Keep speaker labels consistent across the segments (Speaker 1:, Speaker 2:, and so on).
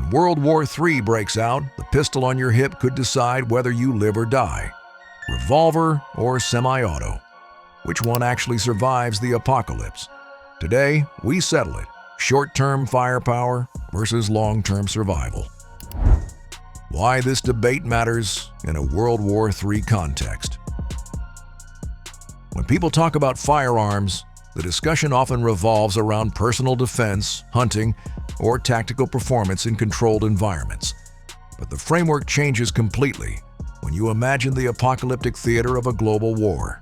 Speaker 1: When World War III breaks out, the pistol on your hip could decide whether you live or die. Revolver or semi-auto? Which one actually survives the apocalypse? Today, we settle it. Short-term firepower versus long-term survival. Why this debate matters in a World War III context. When people talk about firearms, the discussion often revolves around personal defense, hunting, or tactical performance in controlled environments. But the framework changes completely when you imagine the apocalyptic theater of a global war.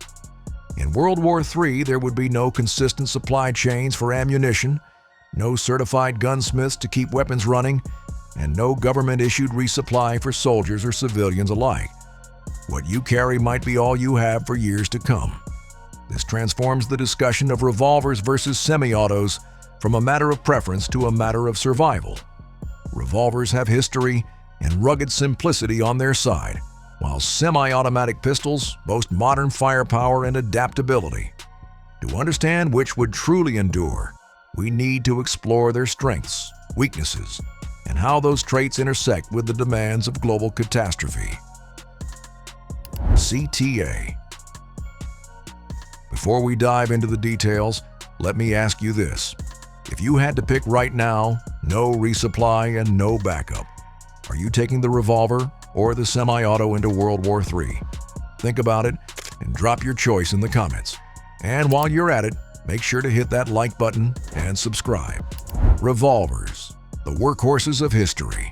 Speaker 1: In World War III, there would be no consistent supply chains for ammunition, no certified gunsmiths to keep weapons running, and no government-issued resupply for soldiers or civilians alike. What you carry might be all you have for years to come. This transforms the discussion of revolvers versus semi-autos from a matter of preference to a matter of survival. Revolvers have history and rugged simplicity on their side, while semi-automatic pistols boast modern firepower and adaptability. To understand which would truly endure, we need to explore their strengths, weaknesses, and how those traits intersect with the demands of global catastrophe. CTA. Before we dive into the details, let me ask you this. If you had to pick right now, no resupply and no backup, are you taking the revolver or the semi-auto into World War III? Think about it and drop your choice in the comments. And while you're at it, make sure to hit that like button and subscribe. Revolvers, the workhorses of history.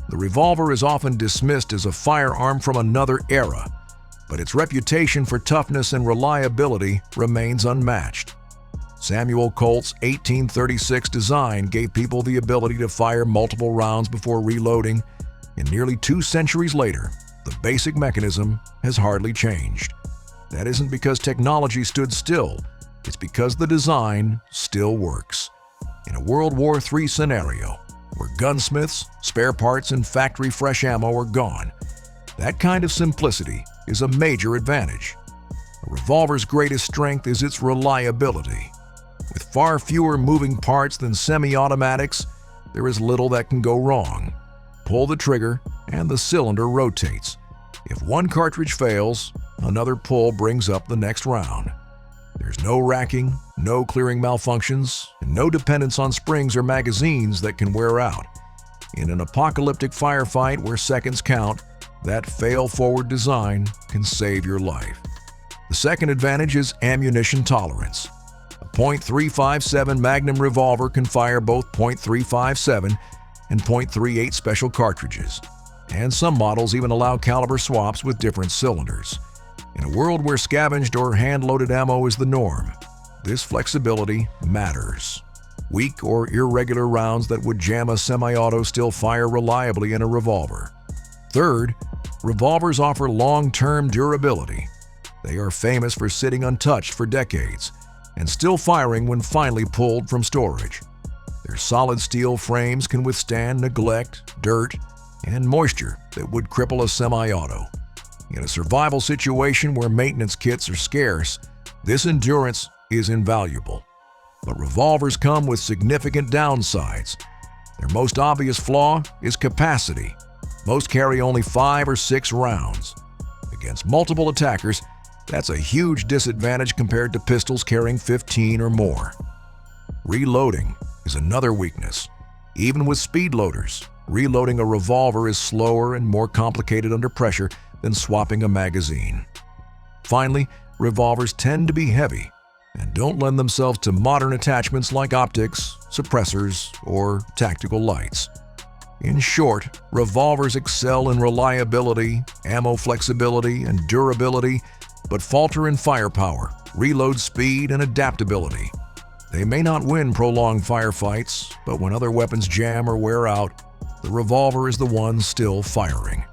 Speaker 1: The revolver is often dismissed as a firearm from another era, but its reputation for toughness and reliability remains unmatched. Samuel Colt's 1836 design gave people the ability to fire multiple rounds before reloading, and nearly 2 centuries later, the basic mechanism has hardly changed. That isn't because technology stood still, it's because the design still works. In a World War III scenario, where gunsmiths, spare parts, and factory-fresh ammo are gone, that kind of simplicity is a major advantage. A revolver's greatest strength is its reliability. With far fewer moving parts than semi-automatics, there is little that can go wrong. Pull the trigger, and the cylinder rotates. If one cartridge fails, another pull brings up the next round. There's no racking, no clearing malfunctions, and no dependence on springs or magazines that can wear out. In an apocalyptic firefight where seconds count, that fail-forward design can save your life. The second advantage is ammunition tolerance. A .357 Magnum revolver can fire both .357 and .38 special cartridges, and some models even allow caliber swaps with different cylinders. In a world where scavenged or hand-loaded ammo is the norm, this flexibility matters. Weak or irregular rounds that would jam a semi-auto still fire reliably in a revolver. Third, revolvers offer long-term durability. They are famous for sitting untouched for decades and still firing when finally pulled from storage. Their solid steel frames can withstand neglect, dirt, and moisture that would cripple a semi-auto. In a survival situation where maintenance kits are scarce, this endurance is invaluable. But revolvers come with significant downsides. Their most obvious flaw is capacity. Most carry only 5 or 6 rounds. Against multiple attackers, that's a huge disadvantage compared to pistols carrying 15 or more. Reloading is another weakness. Even with speed loaders, reloading a revolver is slower and more complicated under pressure than swapping a magazine. Finally, revolvers tend to be heavy and don't lend themselves to modern attachments like optics, suppressors, or tactical lights. In short, revolvers excel in reliability, ammo flexibility, and durability, but falter in firepower, reload speed, and adaptability. They may not win prolonged firefights, but when other weapons jam or wear out, the revolver is the one still firing.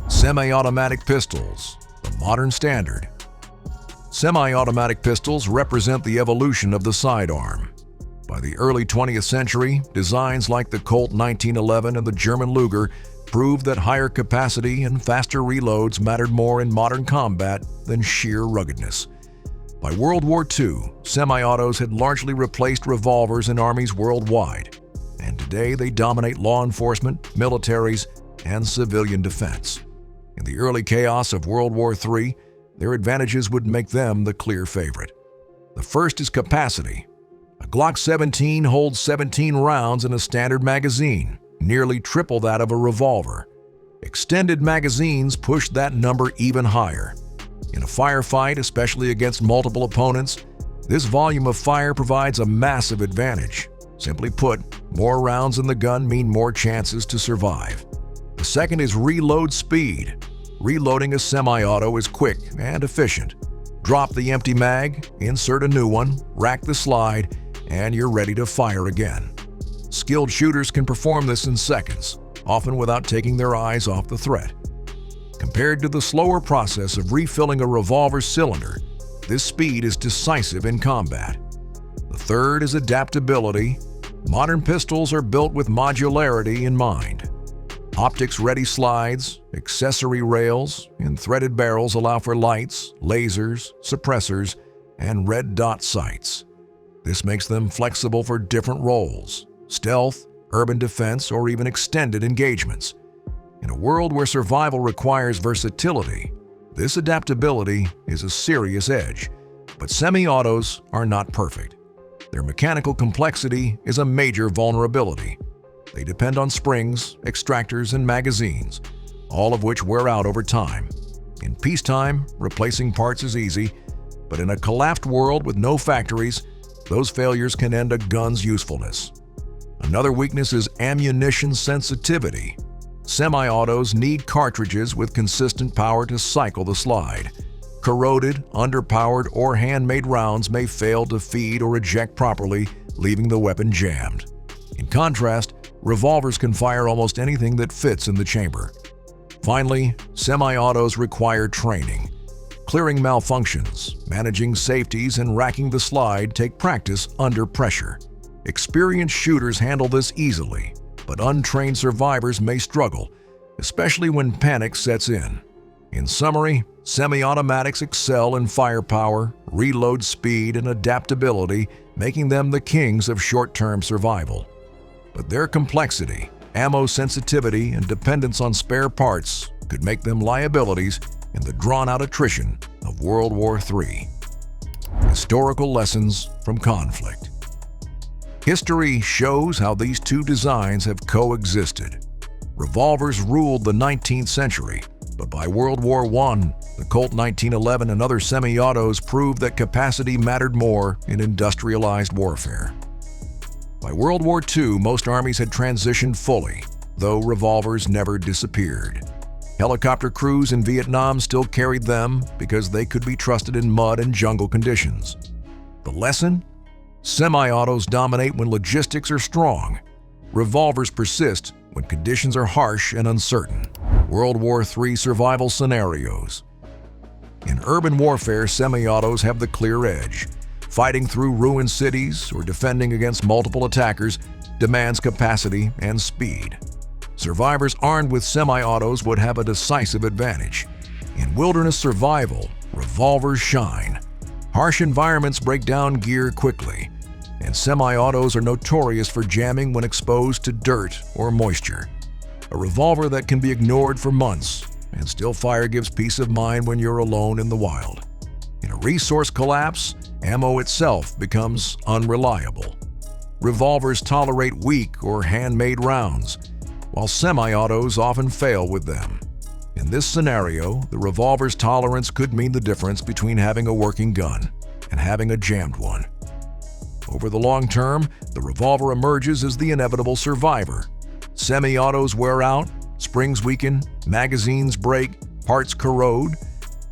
Speaker 1: Semi-automatic pistols, the modern standard. Semi-automatic pistols represent the evolution of the sidearm. By the early 20th century, designs like the Colt 1911 and the German Luger proved that higher capacity and faster reloads mattered more in modern combat than sheer ruggedness. By World War II, semi-autos had largely replaced revolvers in armies worldwide, and today Today, they dominate law enforcement, militaries, and civilian defense. In the early chaos of World War III, their advantages would make them the clear favorite. The first is capacity. A Glock 17 holds 17 rounds in a standard magazine, nearly triple that of a revolver. Extended magazines push that number even higher. In a firefight, especially against multiple opponents, this volume of fire provides a massive advantage. Simply put, more rounds in the gun mean more chances to survive. The second is reload speed. Reloading a semi-auto is quick and efficient. Drop the empty mag, insert a new one, rack the slide, and you're ready to fire again. Skilled shooters can perform this in seconds, often without taking their eyes off the threat. Compared to the slower process of refilling a revolver cylinder, this speed is decisive in combat. The third is adaptability. Modern pistols are built with modularity in mind. Optics-ready slides, accessory rails, and threaded barrels allow for lights, lasers, suppressors, and red dot sights. This makes them flexible for different roles: stealth, urban defense, or even extended engagements. In a world where survival requires versatility, this adaptability is a serious edge. But semi-autos are not perfect. Their mechanical complexity is a major vulnerability. They depend on springs, extractors, and magazines, all of which wear out over time. In peacetime, replacing parts is easy, but in a collapsed world with no factories, those failures can end a gun's usefulness. Another weakness is ammunition sensitivity. Semi-autos need cartridges with consistent power to cycle the slide. Corroded, underpowered, or handmade rounds may fail to feed or eject properly, leaving the weapon jammed. In contrast, revolvers can fire almost anything that fits in the chamber. Finally, semi-autos require training. Clearing malfunctions, managing safeties, and racking the slide take practice under pressure. Experienced shooters handle this easily, but untrained survivors may struggle, especially when panic sets in. In summary, semi-automatics excel in firepower, reload speed, and adaptability, making them the kings of short-term survival. But their complexity, ammo sensitivity, and dependence on spare parts could make them liabilities in the drawn-out attrition of World War III. Historical lessons from conflict. History shows how these two designs have coexisted. Revolvers ruled the 19th century, but by World War I, the Colt 1911 and other semi-autos proved that capacity mattered more in industrialized warfare. By World War II, most armies had transitioned fully, though revolvers never disappeared. Helicopter crews in Vietnam still carried them because they could be trusted in mud and jungle conditions. The lesson? Semi-autos dominate when logistics are strong. Revolvers persist when conditions are harsh and uncertain. World War III survival scenarios. In urban warfare, semi-autos have the clear edge. Fighting through ruined cities or defending against multiple attackers demands capacity and speed. Survivors armed with semi-autos would have a decisive advantage. In wilderness survival, revolvers shine. Harsh environments break down gear quickly, and semi-autos are notorious for jamming when exposed to dirt or moisture. A revolver that can be ignored for months and still fire gives peace of mind when you're alone in the wild. In a resource collapse, ammo itself becomes unreliable. Revolvers tolerate weak or handmade rounds, while semi-autos often fail with them. In this scenario, the revolver's tolerance could mean the difference between having a working gun and having a jammed one. Over the long term, the revolver emerges as the inevitable survivor. Semi-autos wear out, springs weaken, magazines break, parts corrode.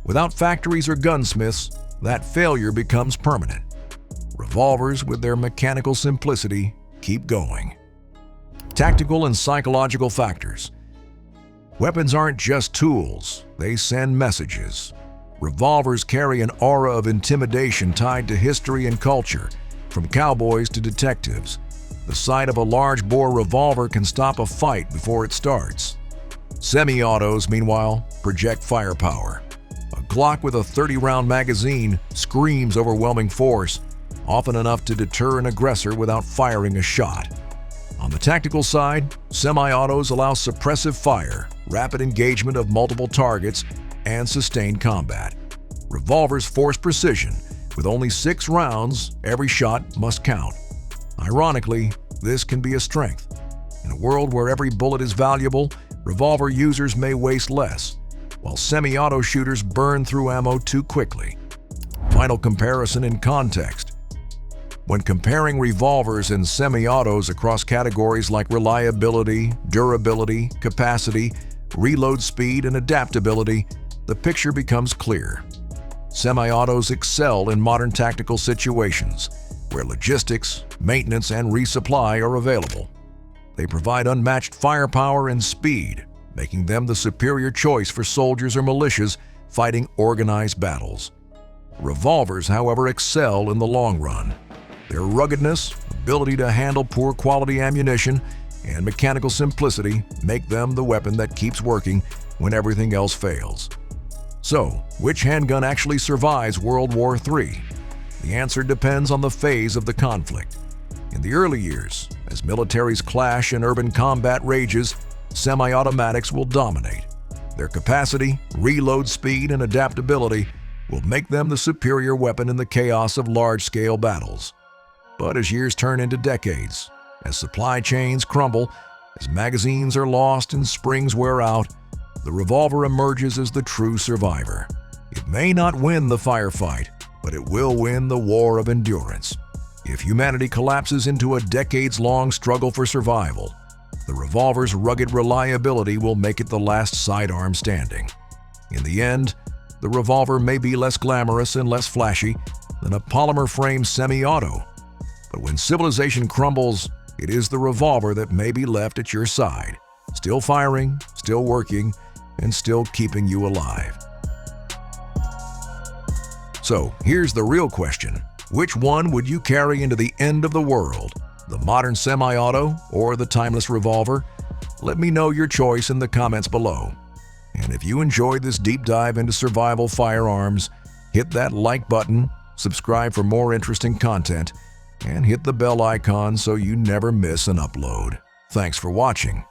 Speaker 1: Without factories or gunsmiths, that failure becomes permanent. Revolvers, with their mechanical simplicity, keep going. Tactical and psychological factors. Weapons aren't just tools, they send messages. Revolvers carry an aura of intimidation tied to history and culture, from cowboys to detectives. The sight of a large-bore revolver can stop a fight before it starts. Semi-autos, meanwhile, project firepower. A Glock with a 30-round magazine screams overwhelming force, often enough to deter an aggressor without firing a shot. On the tactical side, semi-autos allow suppressive fire, rapid engagement of multiple targets, and sustained combat. Revolvers force precision. With only 6 rounds, every shot must count. Ironically, this can be a strength. In a world where every bullet is valuable, revolver users may waste less, while semi-auto shooters burn through ammo too quickly. Final comparison in context. When comparing revolvers and semi-autos across categories like reliability, durability, capacity, reload speed, and adaptability, the picture becomes clear. Semi-autos excel in modern tactical situations, where logistics, maintenance, and resupply are available. They provide unmatched firepower and speed, making them the superior choice for soldiers or militias fighting organized battles. Revolvers, however, excel in the long run. Their ruggedness, ability to handle poor quality ammunition, and mechanical simplicity make them the weapon that keeps working when everything else fails. So, which handgun actually survives World War III? The answer depends on the phase of the conflict. In the early years, as militaries clash and urban combat rages, semi-automatics will dominate. Their capacity, reload speed, and adaptability will make them the superior weapon in the chaos of large-scale battles. But as years turn into decades, as supply chains crumble, as magazines are lost and springs wear out, the revolver emerges as the true survivor. It may not win the firefight, but it will win the war of endurance. If humanity collapses into a decades-long struggle for survival, the revolver's rugged reliability will make it the last sidearm standing. In the end, the revolver may be less glamorous and less flashy than a polymer-framed semi-auto, but when civilization crumbles, it is the revolver that may be left at your side, still firing, still working, and still keeping you alive. So here's the real question. Which one would you carry into the end of the world? The modern semi-auto or the timeless revolver? Let me know your choice in the comments below. And if you enjoyed this deep dive into survival firearms, hit that like button, subscribe for more interesting content, and hit the bell icon so you never miss an upload. Thanks for watching.